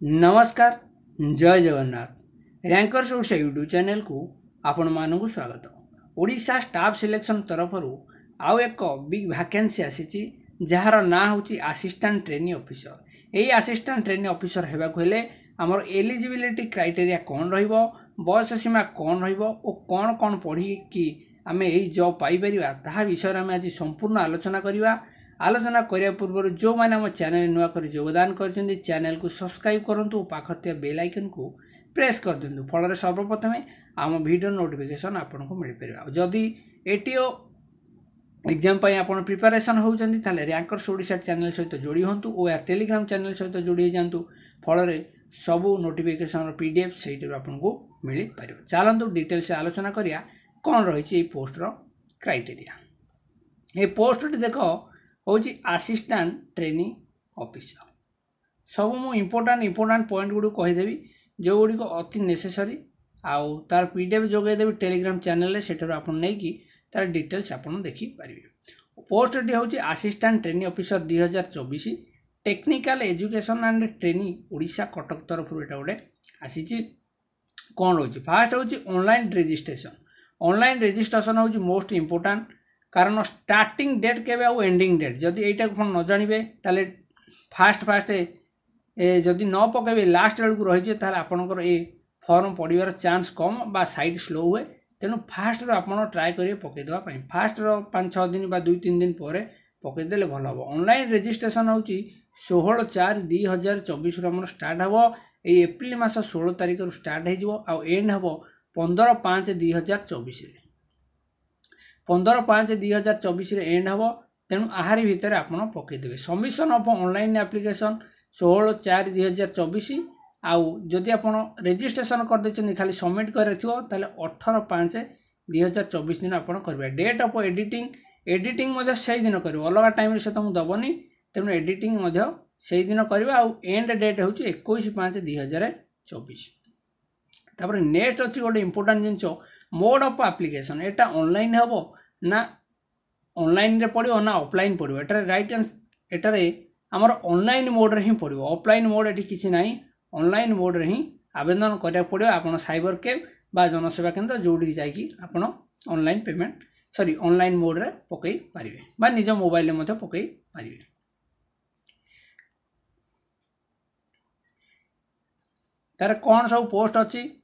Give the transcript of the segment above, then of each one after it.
नमस्कार जय Jagannath rankers Odisha YouTube channel को आपण मानक स्वागत। ओडिशा स्टाफ सिलेक्शन तरफ आउ एक बिग वैकेंसी आसी जार ना हूँ असिस्टेंट ट्रेनिंग ऑफिसर। यही असिस्टेंट ट्रेनिंग ऑफिसर होगाक हेले आमर एलिजिबिलिटी क्राइटेरिया कौन रहिबो, बयस सीमा कौन रहिबो और कौन कौन पढ़ी कि आमे यही जॉब पाई परिबा ताहा विषय में आज संपूर्ण आलोचना करिबा। आलोचना करने पूर्व जो मैंने आम चैनल नुआ कर योगदान कर चैनल को सब्सक्राइब करूँ पाखर बेल आइकन को प्रेस कर दिंतु फल सर्वप्रथम आम वीडियो नोटिफिकेशन आपन को मिल पार। जदि एटीओ एग्जाम आप प्रिपेरेसन होती रैंकर्स ओडिशा चैनल सहित जोड़ी हूँ और टेलीग्राम चैनल सहित जोड़ी जातु फल सबू नोटिफिकेशन पीडीएफ से आपको मिल पार। चलतु डिटेल से आलोचना करिया कौन रही पोस्टर क्राइटेरिया। ये पोस्ट देख हूँ असिस्टेंट ट्रेनिंग ऑफिसर। सब मु इंपोर्टाट पॉइंट गुड़ कहीदेवी जो गुड़िक अति नेसेसरी आउ तार पीडीएफ जोगेदेवी टेलीग्राम चैनल से नहीं तार डिटेल्स आप देखिपारे। पोस्टटी हूँ assistant training officer 2024 technical education and training Odisha Cuttack तरफ गोटे आसी। कौन रही फास्ट हूँ ऑनलाइन रजिस्ट्रेशन। ऑनलाइन रजिस्ट्रेशन हूँ मोस्ट इंपोर्टाट कारण स्टार्टिंग डेट केबे आउ एंडिंग डेट जदि एटा को न जानिबे ताले फास्ट जदि न पकेबे लास्ट बेल को रही ताले आपनकर ए फॉर्म पड़िबार चांस कम बा साइट स्लो हुए। तेणु फास्ट आपन ट्राए करिए पकई देबा पई। फास्ट 5-6 दिन बा 2-3 दिन पर पकई देले भल हम। ऑनलाइन रजिस्ट्रेशन हूँ 16/4/2024 रु स्टार्ट हम। ये एप्रिल मास 16 तारिख रु स्टार्ट हो आउ एंड हम 15/5/2024 15/5/2024 एंड हम। तेणु आहारी भितर आप पकईदेवे। सबमिशन ऑफ ऑनलाइन एप्लिकेशन 16/4/2024 आउ जदि आप रजिस्ट्रेशन करदे खाली सबमिट कर 18/5/2024 दिन आप कर। डेट ऑफ एडिटिंग से दिन कर अलग टाइम से तुमको दबनी। तेणु एडिटिंग से दिन कर आउ एंड डेट हूँ 21/5/2024। तापर नेक्स्ट अच्छी गोटे इंपोर्टाट जिन मोड ऑफ एप्लिकेशन एटा ऑनलाइन हम ना ऑनलाइन रे पड़ो ना ऑफलाइन पड़ो। एटारे राइट आंसर एटारे आमर ऑनलाइन मोड रे ही पड़ो। ऑफलाइन मोड एटी किसी नहीं ऑनलाइन मोड रे ही आवेदन करिया पड़ो। आपन साइबर कैफ बा जनसेवा केंद्र जोड़ी जाइकी आपन ऑनलाइन पेमेंट ऑनलाइन मोड रे पकई पारिबे बा निज मोबाइल रे मते पकई पारिबे। तार कौन सब पोस्ट अच्छी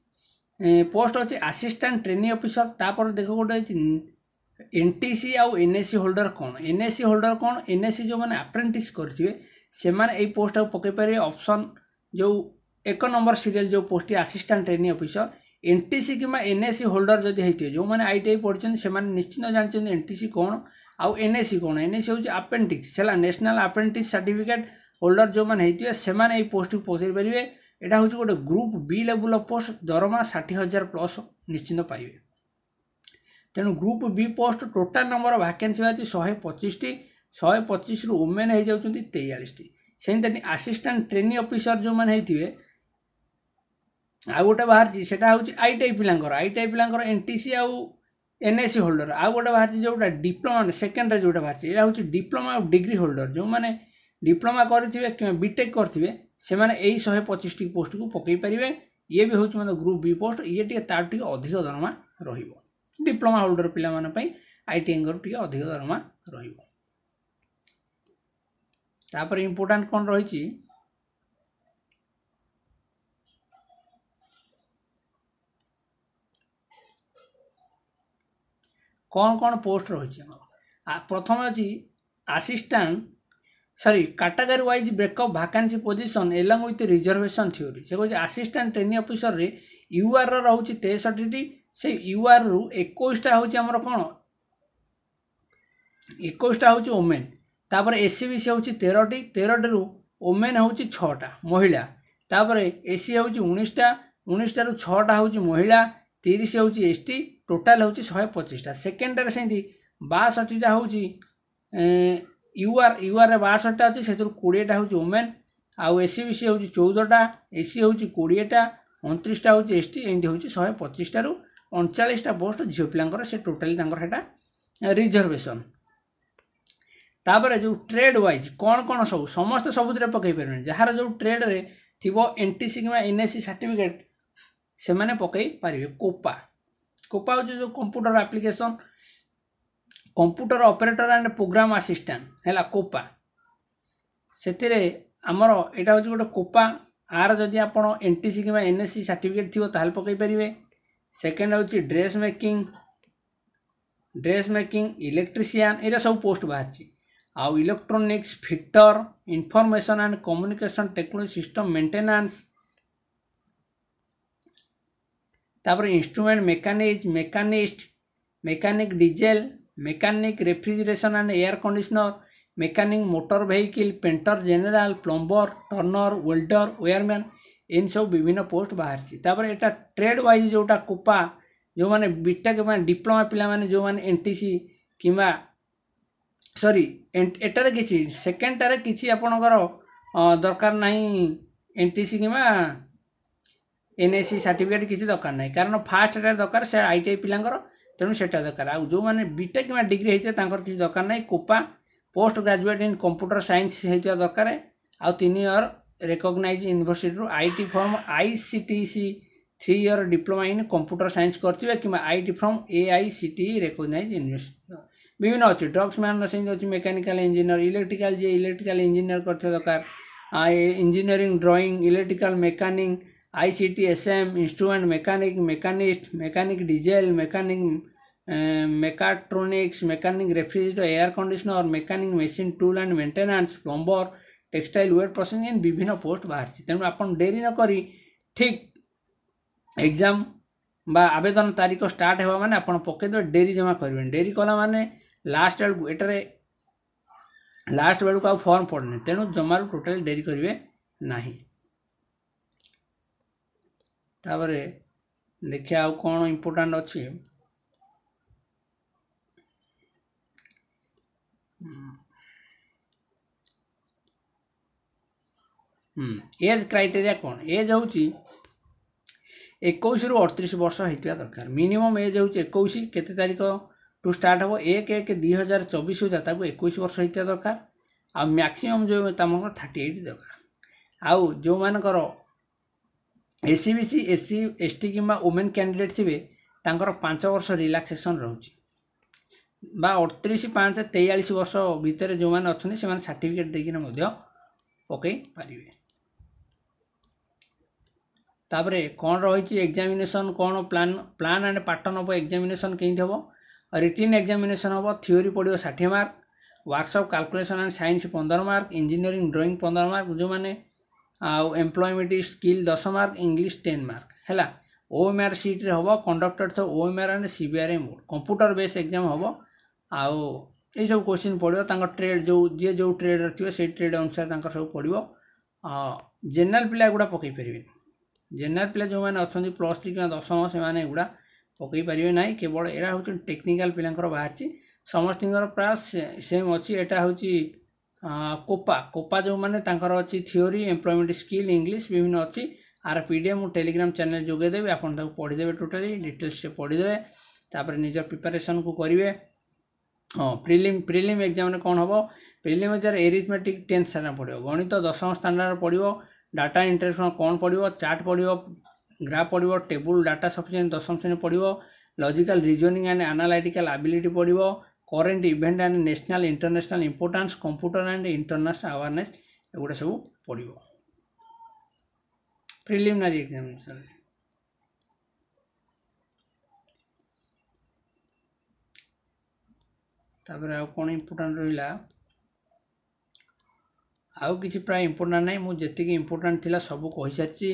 पोस्ट अच्छी असिस्टेंट ट्रेनिंग ऑफिसर। तापर देख गोटे एनटीसी आउ एनएससी होल्डर कौन। एनएससी होल्डर कौन एनएससी जो मैंने अप्रेंटिस करेंगे से माने पोस्ट पकई पारे। ऑप्शन जो 1 नंबर सीरियल जो post assistant training officer NTC कि एनएससी होल्डर जदि होते जो मैंने आईटीआई पढ़ी से निश्चित जानते एनटीसी कौन आउ एनएससी कौन। एनएससी हूँ अप्रेंटिस है नेशनल अप्रेंटिस सर्टिफिकेट होल्डर जो मैंने होते से पोस्ट को पकई पारे। यहाँ हूँ गोटे ग्रुप बी लेवल पोस्ट दरमा 60,000 प्लस निश्चित पाइबे। तेणु group B post total number vacancy बाहर 125टी 125 रु वुमेन हो जाती 43टी। से असिस्टेंट ट्रेनिंग ऑफिसर जो मैंने होते आउ गोटे बाहर से आईटीआई पिलांकर एनटीसी आउ एनएससी होल्डर। आउ गोटे बाहर जोटा डिप्लोमा सेकेंड जोटा बाहर यहाँ हूँ डिप्लोमा और डिग्री होल्डर जो मैंने डिप्लोमा करेंगे कि बीटेक करेंगे से मैंने यही 125टी पोस्ट को पकई पारे। ये भी हूँ मतलब ग्रुप बी पोस्ट ये टी अधिक दरमा रहिबो। डिप्लोमा होल्डर पिला माने पई आईटीआई टी अधिक दरमा रहिबो। तापर इंपोर्टेंट कौन रही कौन कौन पोस्ट रही। प्रथम अच्छी assistant category wise breakup vacancy position along with reservation theory. से कहे असिस्टेंट ट्रेनिंग ऑफिसर रे यूआर रोचे 63टी से यूआर रु 21टा हूँ आमर कौन 21टा हूँ वुमेन। तापर एससीबीसी हूँ 13टी 13टी रु वुमेन हूँ 6टा महिला। तापर एससी हूँ 19टा 19टा रु 6टा हूँ महिला 30 हूँ एसटी टोटाल हूँ 125टा। सेकेंडरी से 62टा हूँ यूआर 62टा अच्छी से 20टा हूँ वुमेन आउ एससीबीसी हूँ 14टा एससी हूँ 20टा 29टा हूँ एसटी एमती हूँ 125टा रु 39टा पोस्ट झील पिलांकर से टोटाली रिजर्वेशन। तापर जो ट्रेड वाइज कौन कौन सब समस्त सबुत पकई पारे जार जो ट्रेड रे थिबो एनटीसी किंवा एनएससी सर्टिफिकेट से माने पकई पारिबे। कोपा कोपा हो जो computer application computer operator and program assistant हैला कोपा सेतिरे हमर एटा हो गोटे कोपा आर जदि आपण एनटीसी किंवा एनएससी सर्टिफिकेट थिबो ताल पकई पारिबे। सेकेंड हो ड्रेस मेकिंग इलेक्ट्रीशियन एरा सब पोस्ट बाहर आउ electronics fitter information and communication technology system maintenance तापर instrument machinist mechanic diesel mechanic refrigeration and air conditioner mechanic motor vehicle painter general plumber turner welder wireman इन सब विभिन्न post बाहर तापर एटा ट्रेड वाइज जोटा कोपा जो माने बीटेक माने डिप्लोमा पिला माने जो माने एनटीसी किंवा सॉरी एटारे किछि सेकेंड टारे किछि आपनकर दरकार नाही एनटीसी किंवा एनएससी सर्टिफिकेट किछि दरकार नाही कारण फास्ट टारे दरकार से आईटीआई पिलांकर तेणु सेटा दरकार आ जो माने बीटेक किंवा डिग्री हेते तांकर किछि दरकार नाही COPA post graduate in computer science हेते दरकार आ 3 ईयर रिकॉग्नाइज यूनिवर्सिटी रो IT from ICTC 3 year diploma in computer science करथिबे किंवा IT from AICTE recognise university विभिन्न अच्छे ड्रग्स मैन अच्छी मेकानिकल इंजीनियर इलेक्ट्रिकल इंजीनियर करते दरकार engineering drawing electrical mechanic ICT SM instrument machinist mechanic diesel mechanic mechatronics mechanic refrigerator air conditioner mechanic machine tool and maintenance plumber textile wear processing विभिन्न post बाहर तेणु आप dairy न करी ठीक exam बा आवेदन तारीख स्टार्ट होगा माने आपण पकेदे डेरी जमा करें डेरी कला माने लास्ट बेलू एटारे लास्ट बेलू का फॉर्म पड़ने तेणु जमार टोटल डेरी करेंगे नहीं। तापरे देखिए आउ कौन इम्पोर्टाट अच्छी एज क्राइटेरिया कौन एज हूँ 21 रु 38 वर्ष होता दरकार मिनिमम एज हूँ 21 केते तारीख टू स्टार्ट हम 1/1/2024 सुधा 21 वर्ष होता दरकार आ मैक्सिमम जो तम 38 दरकार आउ जो मानकर एससी बीसी एससी एसटी किंबा वुमेन कैंडिडेट थे 5 वर्ष रिलैक्सेशन रोचे बा 38-5-43 वर्ष भितर जो मैंने अच्छा से सर्टिफिकेट देकिना पकई पारे। तापरे कौन रही एग्जामिनेशन कौन plan and pattern of examination केंट हम रिटिन एग्जामिनेशन हम थ्योरी पड़ो 60 mark workshop calculation and science 15 mark engineering drawing 15 mark जो मैंने आउ employment skill 10 mark English 10 mark है ओएमआर सीट रे हम कंडक्टेड थो OMR and CBRA mode computer base exam हम आउ ये सब क्वेश्चन पड़ो ट्रेड जो ट्रेड थी से ट्रेड अनुसार सब पड़ो जेनराल पिला गुड़ा पकई पारे जेनराल पिला जो मैंने अच्छा +3 कि 10 से गुड़ा पकई पारे ना केवल एरा हूँ टेक्निकल पिलांकर बाहर समस्त प्राय सेम अच्छी एटा हूँ कोपा जो मैंने अच्छी थ्योरी एम्प्लॉयमेंट स्किल इंग्लिश विभिन्न अच्छी आर पीडीएफ टेलीग्राम चैनल जोगेदेवी आप पढ़ीदे टोटाली डिटेल्स से पढ़ीदे तापर निजर प्रिपरेशन को करेंगे। हाँ प्रिलिम एग्जाम में कौन हम prelim exam arithmetic 10th standard पढ़ो गणित 10th स्टैंडर्ड पढ़ो डाटा इंटरेक्शन कौन पढ़ो चार्ट पढ़ो ग्राफ पढ़ो टेबुल डाटा सफिशिएंट 10th श्रेणी पढ़ो logical reasoning and analytical ability पढ़ो current event and national international importance computer and international awareness एगुड़ा सब पढ़ो प्रिलिमिनरी एग्जामिनेशन। तापर आउ कौन इम्पोर्टाट रहा आउ किसी प्राय इम्पोर्टाट ना मुझे इम्पोर्टाट थिला सब कही सारी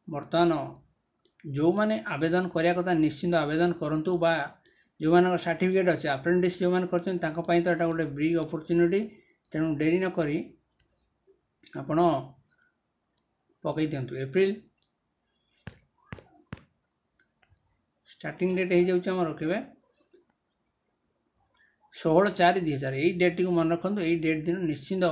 बर्तमान जो मैंने आवेदन करने कथा निश्चिंत आवेदन करूँ बा जो मान सर्टिफिकेट अच्छे अप्रेंटिस जो मैंने कर तो यहाँ गोटे बिग अपॉर्चुनिटी तेणु डेरी न करी आपण पकई दिंतु। एप्रिल स्टार्टिंग डेट हो जाऊँ के 16/4/2000 यही डेट को मन रखु यही डेट दिन निश्चिंत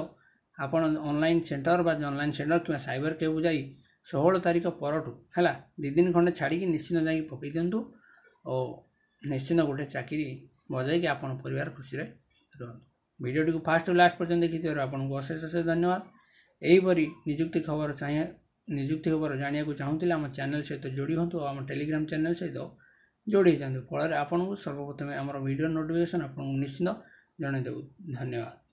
आपण ऑनलाइन सेंटर बा ऑनलाइन सेंटर कि साइबर कैफ जाई 16 तारीख परठू है 2 दिन खंडे छाड़ी निश्चिंत जा पकई दिंतु और निश्चिंत गोटे चाकरी बजाई आपन परिवार खुशी रुहतु। वीडियो टी फास्ट लास्ट पर्यटन देखी आपको अशेष अशेष धन्यवाद। यहीपरी निजुक्ति खबर चाहिए ନିଯୁକ୍ତି ହେବାର ଜାଣିବାକୁ ଚାହୁଁଥିଲେ ଆମ ଚ୍ୟାନେଲ୍ ସହିତ ଯୋଡ଼ି ହୁଅନ୍ତୁ ଆଉ ଆମ ଟେଲିଗ୍ରାମ ଚ୍ୟାନେଲ୍ ସହିତ ଯୋଡ଼ି ହେଇଯାଆନ୍ତୁ। ଫଳରେ ଆପଣଙ୍କୁ ସର୍ବପ୍ରଥମେ ଆମର ଭିଡ଼ିଓ ନୋଟିଫିକେସନ୍ ଆପଣଙ୍କୁ ନିଶ୍ଚିନ୍ତ ଜଣାଇଦେବୁ। ଧନ୍ୟବାଦ।